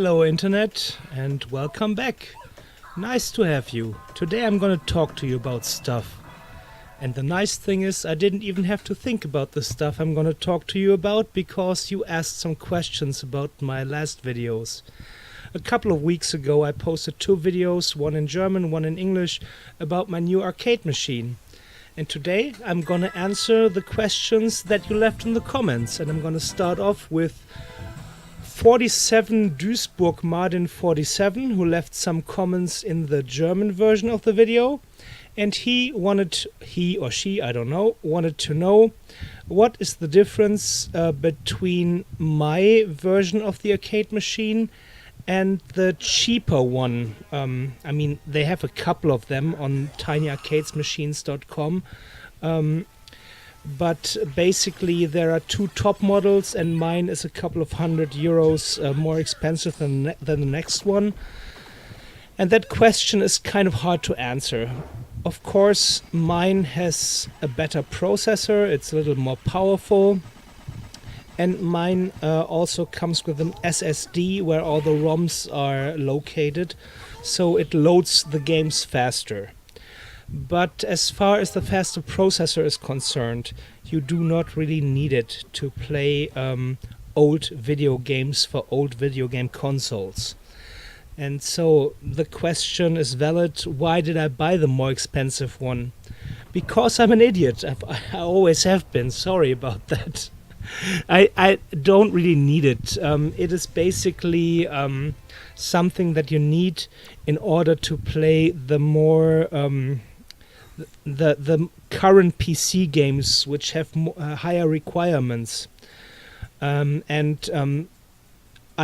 Hello Internet and welcome back. Nice to have you. Today I'm gonna talk to you about stuff. And the nice thing is I didn't even have to think about the stuff I'm gonna talk to you about because you asked some questions about my last videos. A couple of weeks ago I posted 2 videos, one in German, one in English, about my new arcade machine. And today I'm gonna answer the questions that you left in the comments, and I'm gonna start off with 47 Duisburg Martin 47, who left some comments in the German version of the video, and he or she, I don't know, wanted to know what is the difference between my version of the arcade machine and the cheaper one. I mean, they have a couple of them on tinyarcadesmachines.com. But basically there are 2 top models and mine is a couple of €100 more expensive than the next one. And that question is kind of hard to answer. Of course, mine has a better processor, it's a little more powerful. And mine also comes with an SSD where all the ROMs are located, so it loads the games faster. But as far as the faster processor is concerned, you do not really need it to play old video games for old video game consoles. And so the question is valid, why did I buy the more expensive one? Because I'm an idiot. I always have been, sorry about that. I don't really need it. It is basically something that you need in order to play the more the current PC games, which have higher requirements. I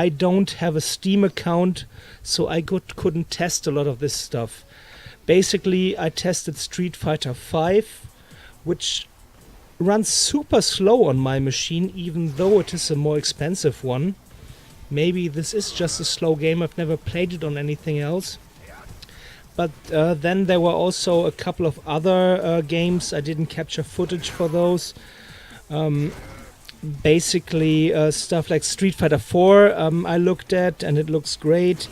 don't have a Steam account, so I couldn't test a lot of this stuff. Basically, I tested Street Fighter V, which runs super slow on my machine, even though it is a more expensive one. Maybe this is just a slow game, I've never played it on anything else. But then there were also a couple of other games. I didn't capture footage for those. Basically stuff like Street Fighter 4 I looked at and it looks great.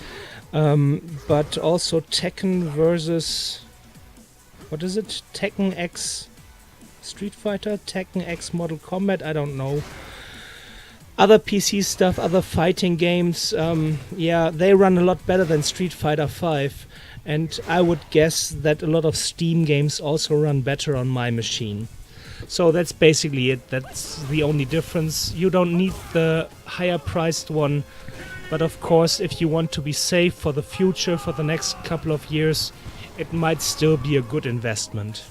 But also Tekken versus... what is it? Tekken X Street Fighter? Tekken X Mortal Kombat? I don't know. Other PC stuff, other fighting games, yeah, they run a lot better than Street Fighter V. And I would guess that a lot of Steam games also run better on my machine. So that's basically it. That's the only difference. You don't need the higher priced one. But of course, if you want to be safe for the future, for the next couple of years, it might still be a good investment.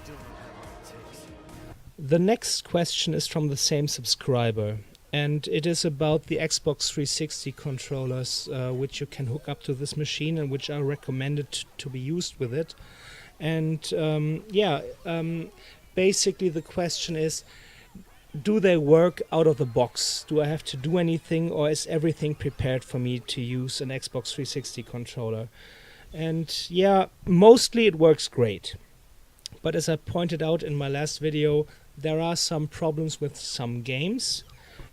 The next question is from the same subscriber. And it is about the Xbox 360 controllers, which you can hook up to this machine and which are recommended to be used with it. And basically the question is, do they work out of the box? Do I have to do anything, or is everything prepared for me to use an Xbox 360 controller? And yeah, mostly it works great. But as I pointed out in my last video, there are some problems with some games.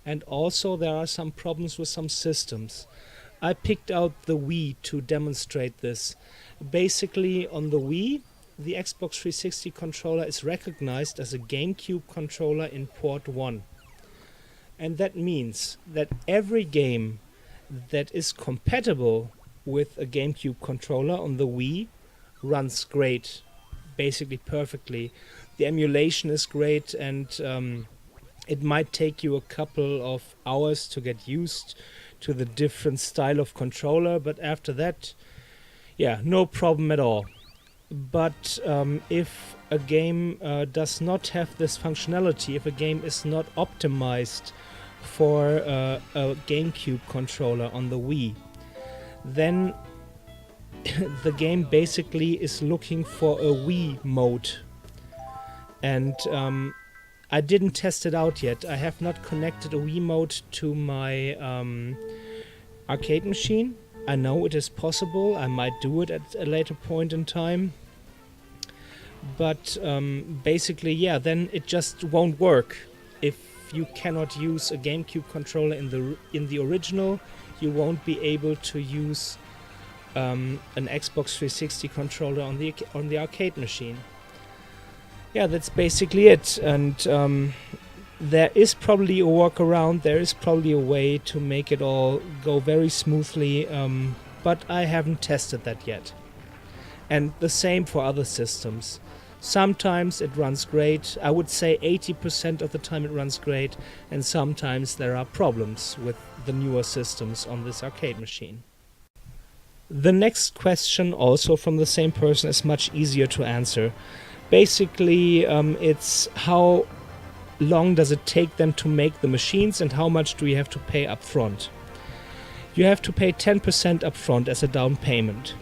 And also there are some problems with some systems. I picked out the Wii to demonstrate this. Basically on the Wii, the Xbox 360 controller is recognized as a GameCube controller in port 1. And that means that every game that is compatible with a GameCube controller on the Wii runs great, basically perfectly. The emulation is great, and it might take you a couple of hours to get used to the different style of controller, but after that, yeah, no problem at all. But if a game does not have this functionality, if a game is not optimized for a GameCube controller on the Wii, then the game basically is looking for a Wii mode. And I didn't test it out yet. I have not connected a Wii mode to my arcade machine. I know it is possible. I might do it at a later point in time. But basically, yeah, then it just won't work. If you cannot use a GameCube controller in the original, you won't be able to use an Xbox 360 controller on the arcade machine. Yeah, that's basically it. And there is probably a workaround. There is probably a way to make it all go very smoothly, but I haven't tested that yet. And the same for other systems. Sometimes it runs great. I would say 80% of the time it runs great, and sometimes there are problems with the newer systems on this arcade machine. The next question, also from the same person, is much easier to answer. Basically, it's how long does it take them to make the machines and how much do you have to pay up front. You have to pay 10% up front as a down payment.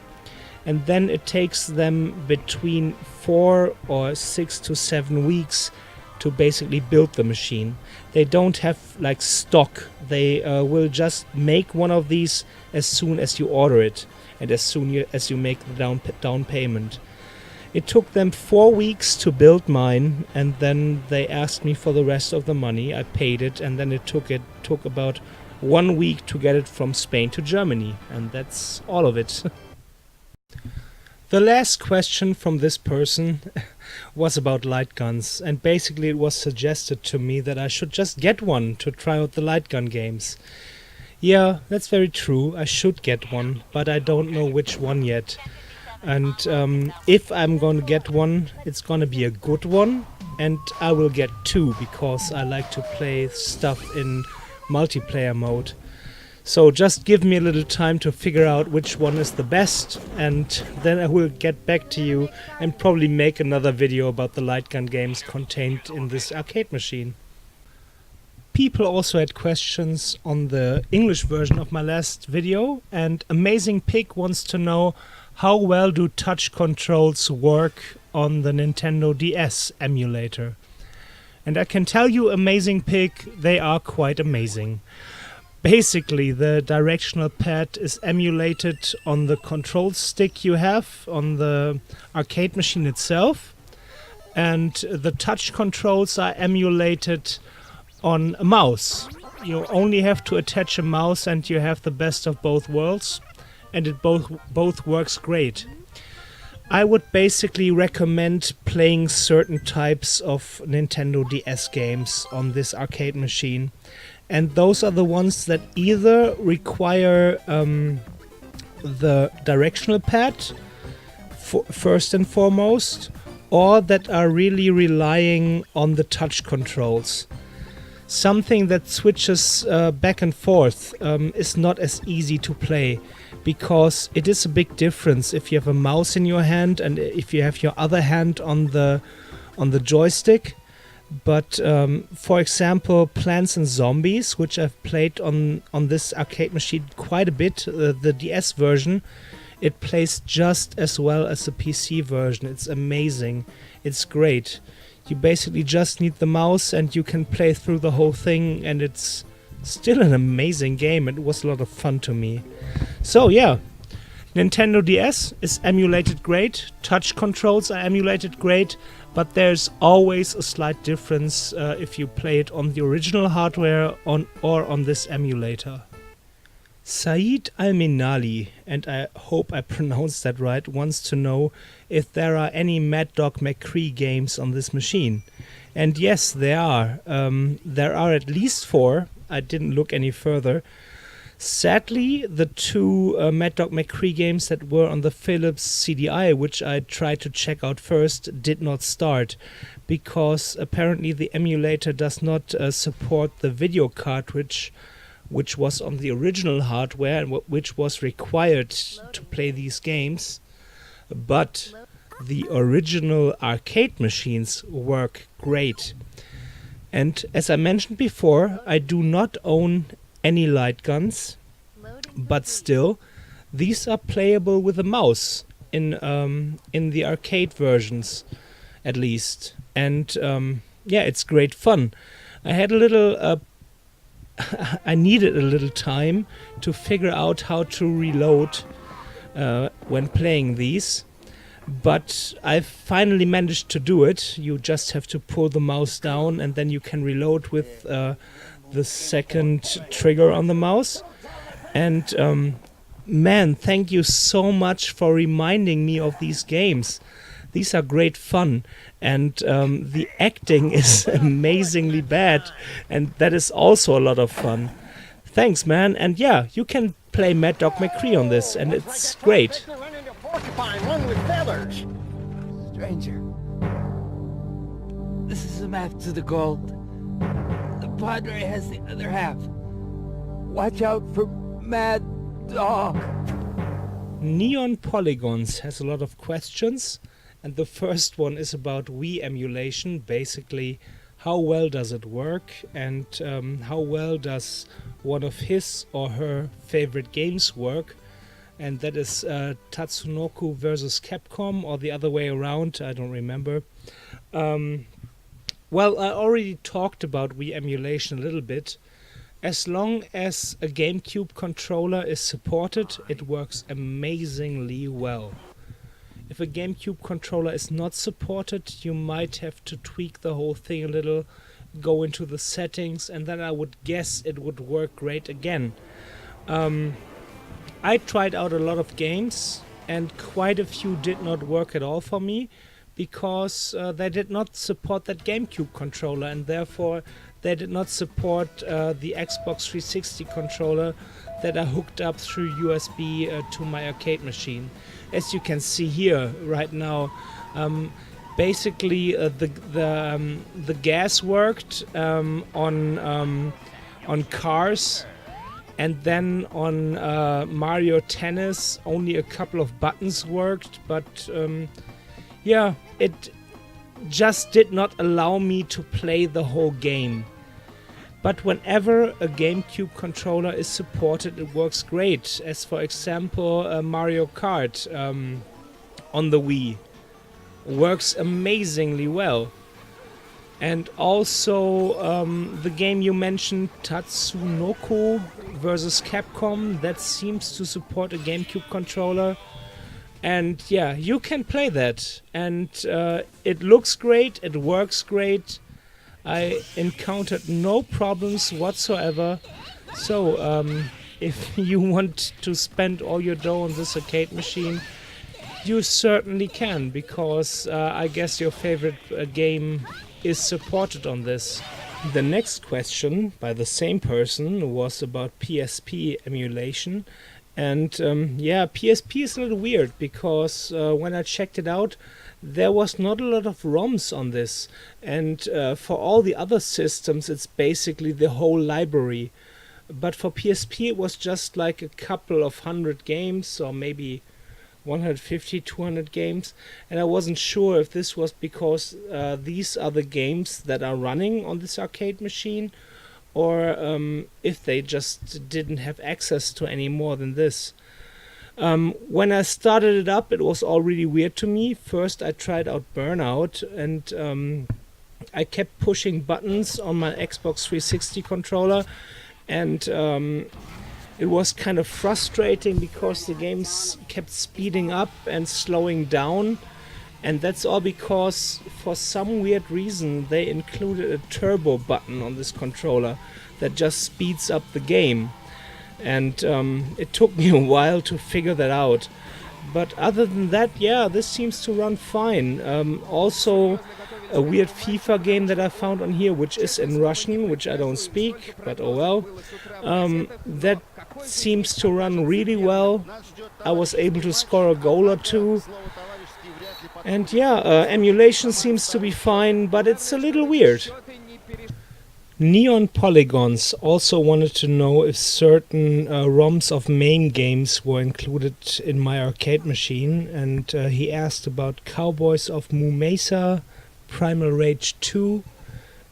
And then it takes them between 4 or 6 to 7 weeks to basically build the machine. They don't have like stock. They will just make one of these as soon as you order it and as soon as you make the down payment. It took them 4 weeks to build mine, and then they asked me for the rest of the money. I paid it, and then it took about 1 week to get it from Spain to Germany, and that's all of it. The last question from this person was about light guns, and basically it was suggested to me that I should just get one to try out the light gun games. Yeah, that's very true, I should get one, but I don't know which one yet. And if I'm going to get one, it's going to be a good one, and I will get 2 because I like to play stuff in multiplayer mode. So just give me a little time to figure out which one is the best, and then I will get back to you and probably make another video about the light gun games contained in this arcade machine. People also had questions on the English version of my last video, and Amazing Pig wants to know how well do touch controls work on the Nintendo DS emulator. And I can tell you, Amazing Pig, they are quite amazing. Basically, the directional pad is emulated on the control stick you have on the arcade machine itself, and the touch controls are emulated on a mouse. You only have to attach a mouse and you have the best of both worlds, and it both works great. I would basically recommend playing certain types of Nintendo DS games on this arcade machine. And those are the ones that either require the directional pad first and foremost, or that are really relying on the touch controls. Something that switches back and forth is not as easy to play, because it is a big difference if you have a mouse in your hand and if you have your other hand on the joystick. But for example, Plants and Zombies, which I've played on this arcade machine quite a bit, the DS version, it plays just as well as the PC version. It's amazing. It's great. You basically just need the mouse and you can play through the whole thing, and it's still an amazing game. It was a lot of fun to me. So yeah, Nintendo DS is emulated great, touch controls are emulated great, but there's always a slight difference if you play it on the original hardware or on this emulator. Saeed Al-Minali, and I hope I pronounced that right, wants to know if there are any Mad Dog McCree games on this machine. And yes, there are. There are at least 4. I didn't look any further. Sadly, the 2 Mad Dog McCree games that were on the Philips CDI, which I tried to check out first, did not start, because apparently the emulator does not support the video cartridge, which was on the original hardware and which was required to play these games. But the original arcade machines work great. And as I mentioned before, I do not own any light guns, but still, these are playable with a mouse in the arcade versions, at least. And yeah, it's great fun. I had a little I needed a little time to figure out how to reload when playing these, but I finally managed to do it. You just have to pull the mouse down and then you can reload with the second trigger on the mouse. And man, thank you so much for reminding me of these games. These are great fun, and the acting is amazingly bad, and that is also a lot of fun. Thanks, man. And yeah, you can play Mad Dog McCree on this, and it's great. Stranger, this is a map to the gold. The Padre has the other half. Watch out for Mad Dog. Neon Polygons has a lot of questions, and the first one is about Wii emulation. Basically, how well does it work, and how well does one of his or her favorite games work? And that is Tatsunoko versus Capcom, or the other way around, I don't remember. Well, I already talked about Wii emulation a little bit. As long as a GameCube controller is supported, it works amazingly well. If a GameCube controller is not supported, you might have to tweak the whole thing a little, go into the settings, and then I would guess it would work great again. I tried out a lot of games, and quite a few did not work at all for me, because they did not support that GameCube controller, and therefore they did not support the Xbox 360 controller that I hooked up through USB to my arcade machine. As you can see here right now, basically the gas worked on Cars, and then on Mario Tennis only a couple of buttons worked, but yeah, it just did not allow me to play the whole game. But whenever a GameCube controller is supported, it works great. As for example, Mario Kart on the Wii works amazingly well. And also the game you mentioned, Tatsunoko versus Capcom, that seems to support a GameCube controller. And yeah, you can play that. And it looks great, it works great. I encountered no problems whatsoever. So if you want to spend all your dough on this arcade machine, you certainly can, because I guess your favorite game is supported on this. The next question by the same person was about PSP emulation. And yeah, PSP is a little weird, because when I checked it out, there was not a lot of ROMs on this. And for all the other systems, it's basically the whole library. But for PSP, it was just like a couple of hundred games, or maybe 150, 200 games. And I wasn't sure if this was because these are the games that are running on this arcade machine, or if they just didn't have access to any more than this. When I started it up, it was all really weird to me. First I tried out Burnout, and I kept pushing buttons on my Xbox 360 controller, and it was kind of frustrating because the games kept speeding up and slowing down. And that's all because, for some weird reason, they included a turbo button on this controller that just speeds up the game. And it took me a while to figure that out. But other than that, yeah, this seems to run fine. Also, a weird FIFA game that I found on here, which is in Russian, which I don't speak, but oh well. That seems to run really well. I was able to score a goal or two. And yeah, emulation seems to be fine, but it's a little weird. Neon Polygons also wanted to know if certain ROMs of main games were included in my arcade machine, and he asked about Cowboys of Moo Mesa, Primal Rage 2,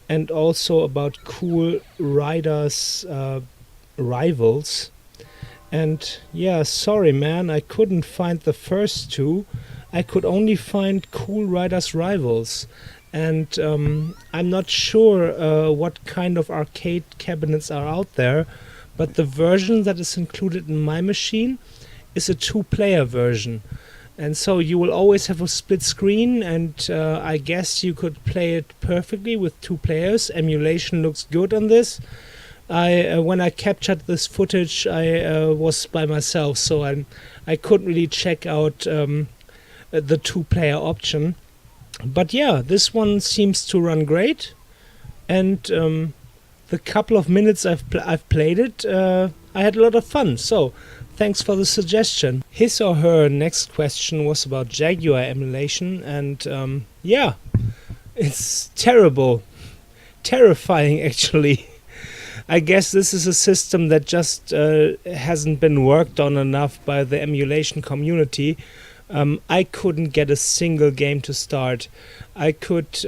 and also about Cool Riders Rivals. And yeah, sorry man, I couldn't find the first two. I could only find Cool Riders Rivals, and I'm not sure what kind of arcade cabinets are out there, but the version that is included in my machine is a 2-player version. And so you will always have a split screen, and I guess you could play it perfectly with 2 players. Emulation looks good on this, I when I captured this footage, I was by myself, so I couldn't really check out the two-player option. But yeah, this one seems to run great, and the couple of minutes I've played it, I had a lot of fun. So thanks for the suggestion. His or her next question was about Jaguar emulation, and yeah, it's terrifying actually. I guess this is a system that just hasn't been worked on enough by the emulation community. I couldn't get a single game to start. I could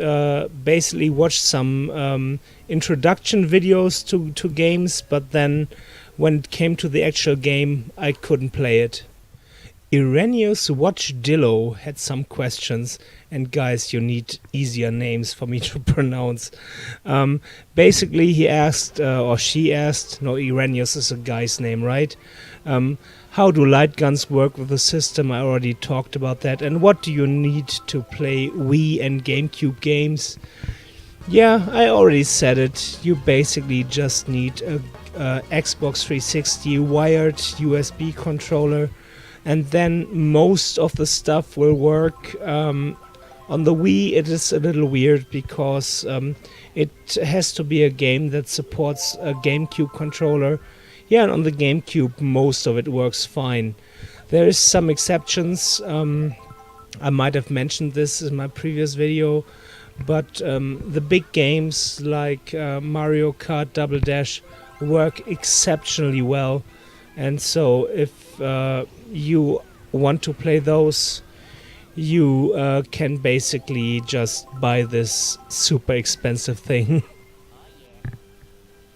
basically watch some introduction videos to games, but then when it came to the actual game, I couldn't play it. Irenius Watchdillo had some questions, and guys, you need easier names for me to pronounce. Basically, he asked, or she asked, no, Irenius is a guy's name, right? How do light guns work with the system? I already talked about that. And what do you need to play Wii and GameCube games? Yeah, I already said it. You basically just need a Xbox 360 wired USB controller, and then most of the stuff will work. On the Wii it is a little weird because it has to be a game that supports a GameCube controller. Yeah, and on the GameCube most of it works fine. There is some exceptions. I might have mentioned this in my previous video, but the big games like Mario Kart Double Dash work exceptionally well, and so if you want to play those, you can basically just buy this super expensive thing.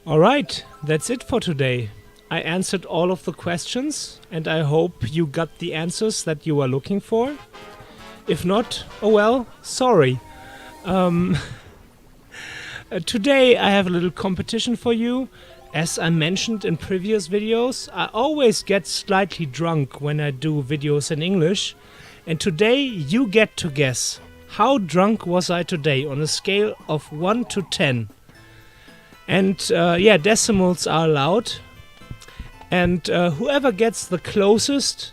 Alright, that's it for today. I answered all of the questions, and I hope you got the answers that you were looking for. If not, oh well, sorry. Today I have a little competition for you. As I mentioned in previous videos, I always get slightly drunk when I do videos in English. And today you get to guess, how drunk was I today on a scale of 1 to 10? And yeah, decimals are allowed. And whoever gets the closest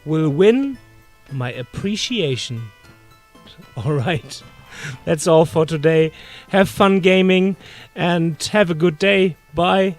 will win my appreciation. Alright, that's all for today. Have fun gaming and have a good day. Bye.